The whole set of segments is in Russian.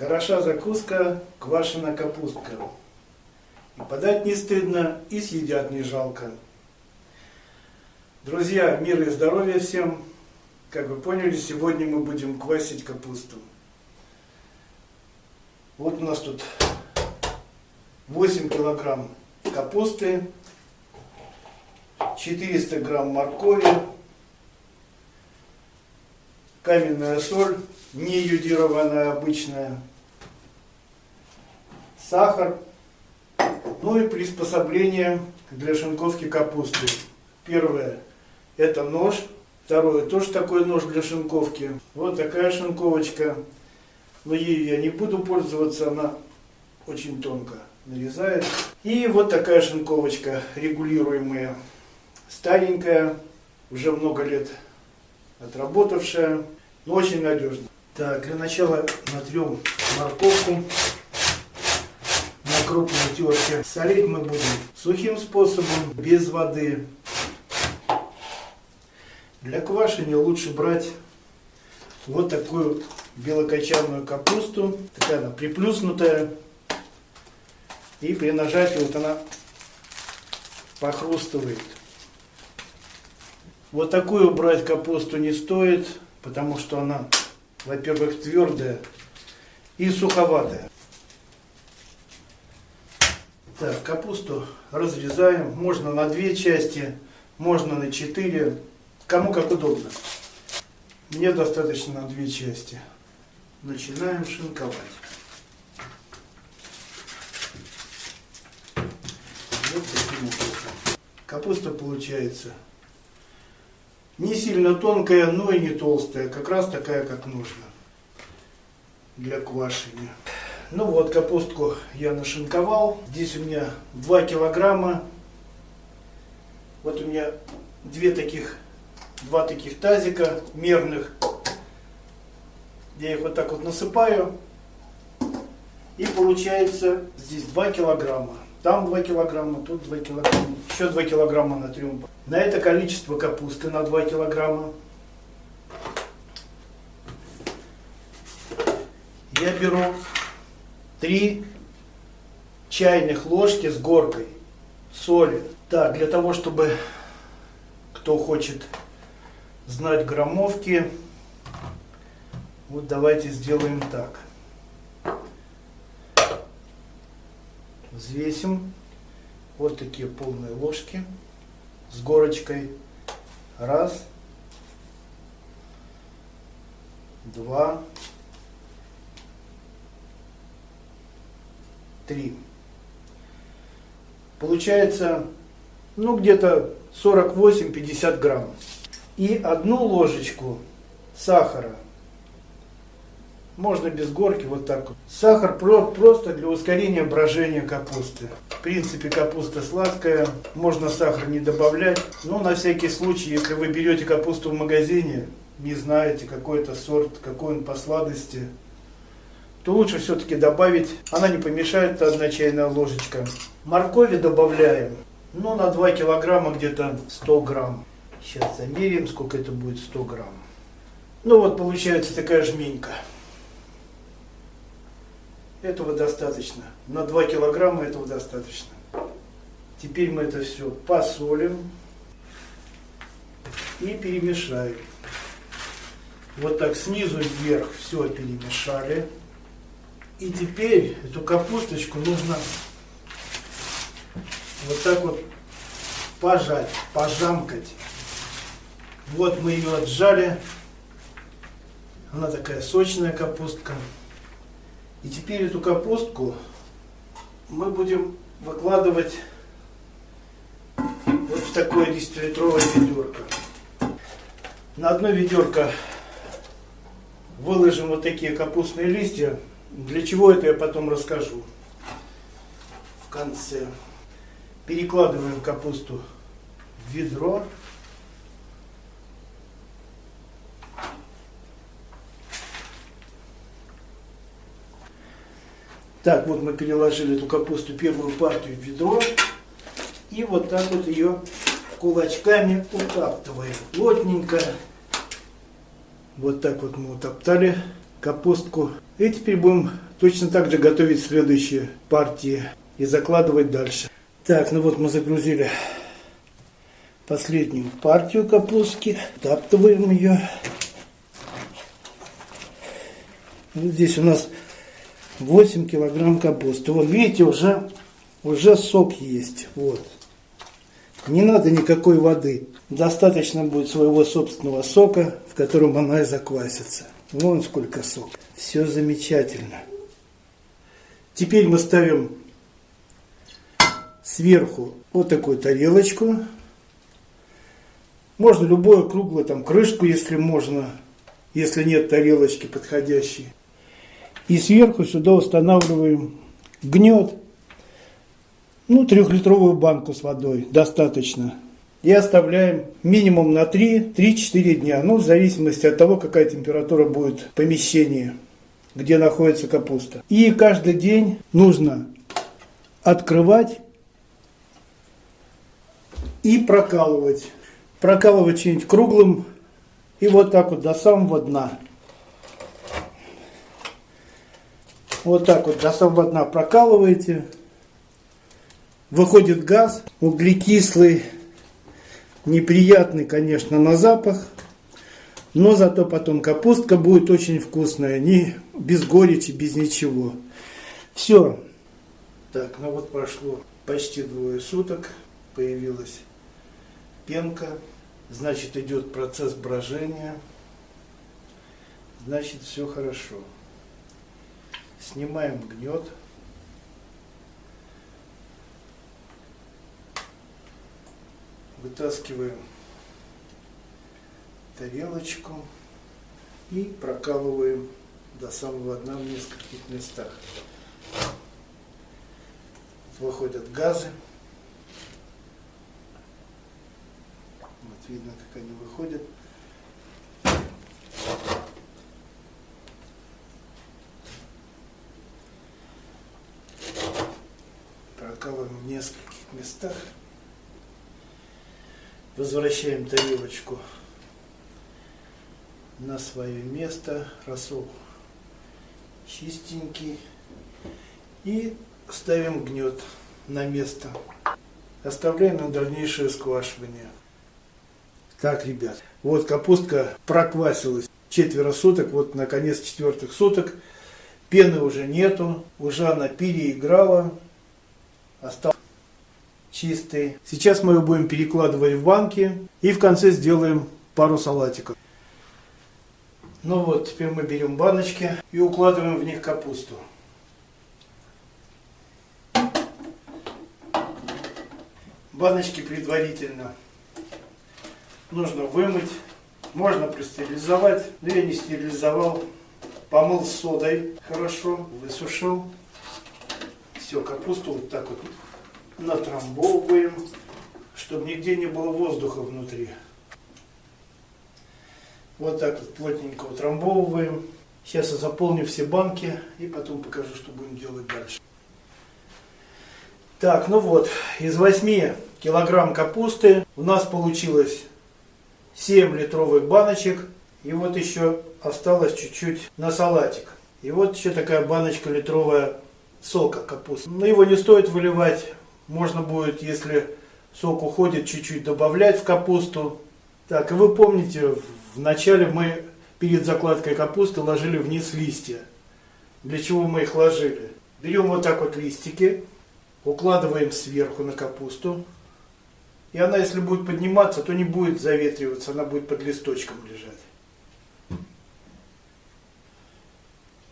Хороша закуска, квашеная капустка. И подать не стыдно, и съедят не жалко. Друзья, мира и здоровья всем. Как вы поняли, сегодня мы будем квасить капусту. Вот у нас тут 8 килограмм капусты, 400 грамм моркови, каменная соль, не йодированная, обычная, сахар, ну и приспособление для шинковки капусты. Первое — это нож, второе — тоже такой нож для шинковки. Вот такая шинковочка, но ею я не буду пользоваться, она очень тонко нарезает. И вот такая шинковочка регулируемая, старенькая, уже много лет отработавшая, но очень надежная. Так, для начала натрем морковку на крупной терке. Солить мы будем сухим способом, без воды. Для квашения лучше брать вот такую белокочанную капусту. Такая она приплюснутая. И при нажатии вот она похрустывает. Вот такую брать капусту не стоит, потому что она, во-первых, твердая и суховатая. Так, капусту разрезаем. Можно на 2 части, можно на 4. Кому как удобно. Мне достаточно на 2 части. Начинаем шинковать. Вот таким образом. Капуста получается не сильно тонкая, но и не толстая. Как раз такая, как нужно для квашения. Ну вот, капустку я нашинковал. Здесь у меня 2 килограмма. Вот у меня два таких тазика мерных. Я их вот так вот насыпаю. И получается здесь 2 килограмма. Там 2 килограмма, тут 2 килограмма. Еще 2 килограмма натрем. На это количество капусты на 2 килограмма я беру 3 чайных ложки с горкой соли. Так, для того, чтобы кто хочет знать граммовки, вот давайте сделаем так. Взвесим вот такие полные ложки с горочкой. 1, 2, 3. Получается, ну, где-то 48-50 грамм. И 1 ложечку сахара. Можно без горки, вот так вот. Сахар просто для ускорения брожения капусты. В принципе, капуста сладкая, можно сахар не добавлять. Но на всякий случай, если вы берете капусту в магазине, не знаете какой-то сорт, какой он по сладости, то лучше все-таки добавить. Она не помешает, 1 чайная ложечка. Моркови добавляем, ну, на 2 килограмма где-то 100 грамм. Сейчас замерим, сколько это будет 100 грамм. Ну вот получается такая жменька. Этого достаточно. На 2 килограмма этого достаточно. Теперь мы это все посолим и перемешаем. Вот так снизу вверх все перемешали. И теперь эту капусточку нужно вот так вот пожать, пожамкать. Вот мы ее отжали. Она такая сочная капустка. И теперь эту капустку мы будем выкладывать вот в такое 10-литровое ведерко. На одно ведерко выложим вот такие капустные листья. Для чего это я потом расскажу в конце. Перекладываем капусту в ведро. Так, вот мы переложили эту капусту, первую партию, в ведро. И вот так вот ее кулачками утаптываем. Плотненько. Вот так вот мы утоптали капустку. И теперь будем точно так же готовить следующие партии и закладывать дальше. Так, ну вот мы загрузили последнюю партию капустки. Втаптываем ее. Вот здесь у нас 8 килограмм капусты. Вот видите, уже сок есть. Вот. Не надо никакой воды. Достаточно будет своего собственного сока, в котором она и заквасится. Вон сколько сока. Все замечательно. Теперь мы ставим сверху вот такую тарелочку. Можно любое круглое, там крышку, если можно, если нет тарелочки подходящей. И сверху сюда устанавливаем гнет. Ну, 3-литровую банку с водой достаточно. И оставляем минимум на 3-4 дня. Ну, в зависимости от того, какая температура будет в помещении, где находится капуста. И каждый день нужно открывать и прокалывать. Прокалывать чем-нибудь круглым и вот так вот до самого дна. Вот так вот до самого дна прокалываете. Выходит газ, углекислый, неприятный, конечно, на запах, но зато потом капустка будет очень вкусная, без горечи, без ничего. Все. Так, ну вот прошло почти 2 суток, появилась пенка, значит идет процесс брожения, значит все хорошо. Снимаем гнет. Вытаскиваем тарелочку и прокалываем до самого дна в нескольких местах. Выходят газы. Вот видно, как они выходят. Прокалываем в нескольких местах. Возвращаем тарелочку на свое место, рассол чистенький, и ставим гнет на место. Оставляем на дальнейшее сквашивание. Так, ребят, вот капустка проквасилась 4 суток, вот на конец 4 суток. Пены уже нету, уже она переиграла, осталось чистый. Сейчас мы его будем перекладывать в банки и в конце сделаем пару салатиков. Ну вот, теперь мы берем баночки и укладываем в них капусту. Баночки предварительно нужно вымыть, можно простерилизовать, но я не стерилизовал, помыл с содой хорошо, высушил. Все, капусту вот так вот натрамбовываем, чтобы нигде не было воздуха внутри. Вот так вот плотненько утрамбовываем. Сейчас я заполню все банки и потом покажу, что будем делать дальше. Так, ну вот, из 8 килограмм капусты у нас получилось 7 литровых баночек. И вот еще осталось чуть-чуть на салатик. И вот еще такая баночка литровая сока капусты. Но его не стоит выливать. Можно будет, если сок уходит, чуть-чуть добавлять в капусту. Так, и вы помните, в начале мы перед закладкой капусты ложили вниз листья. Для чего мы их ложили? Берем вот так вот листики, укладываем сверху на капусту. И она, если будет подниматься, то не будет заветриваться, она будет под листочком лежать.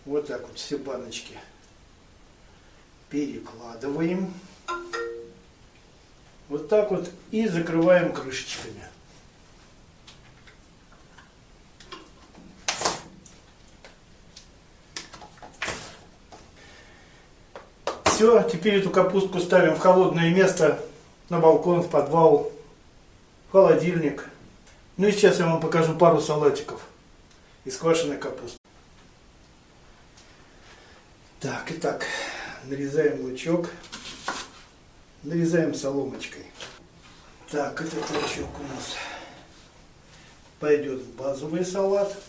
Вот так вот все баночки перекладываем. Вот так вот и закрываем крышечками. Все, теперь эту капустку ставим в холодное место, на балкон, в подвал, в холодильник. Ну и сейчас я вам покажу пару салатиков из квашеной капусты. Так, итак, нарезаем лучок, нарезаем соломочкой. Так, этот лучок у нас пойдет в базовый салат.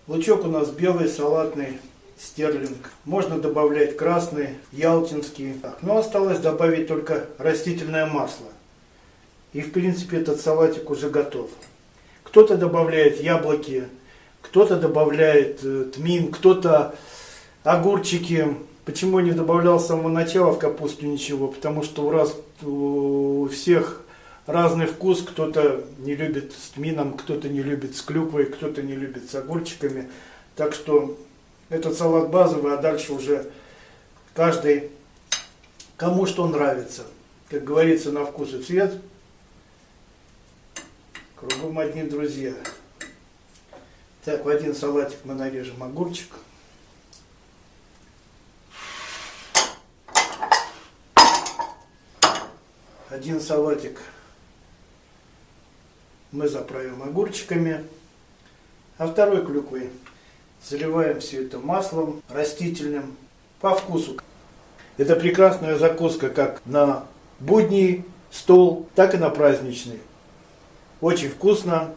Лучок у нас белый, салатный, стерлинг. Можно добавлять красный, ялтинский. Так, ну осталось добавить только растительное масло. И в принципе этот салатик уже готов. Кто-то добавляет яблоки, кто-то добавляет тмин, кто-то огурчики. Почему я не добавлял с самого начала в капусту ничего? Потому что у всех разный вкус. Кто-то не любит с тмином, кто-то не любит с клюквой, кто-то не любит с огурчиками. Так что этот салат базовый, а дальше уже каждый, кому что нравится. Как говорится, на вкус и цвет. Кругом одни друзья. Так, в один салатик мы нарежем огурчик. Один салатик мы заправим огурчиками, а второй клюквой. Заливаем все это маслом растительным по вкусу. Это прекрасная закуска как на будний стол, так и на праздничный. Очень вкусно.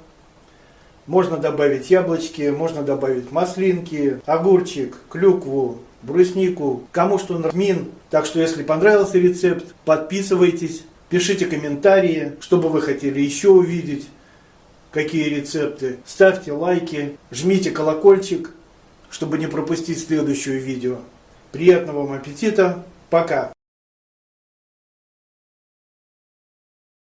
Можно добавить яблочки, можно добавить маслинки, огурчик, клюкву, бруснику, кому что нравится. Так что если понравился рецепт, подписывайтесь, пишите комментарии, что бы вы хотели еще увидеть, какие рецепты. Ставьте лайки, жмите колокольчик, чтобы не пропустить следующее видео. Приятного вам аппетита. Пока.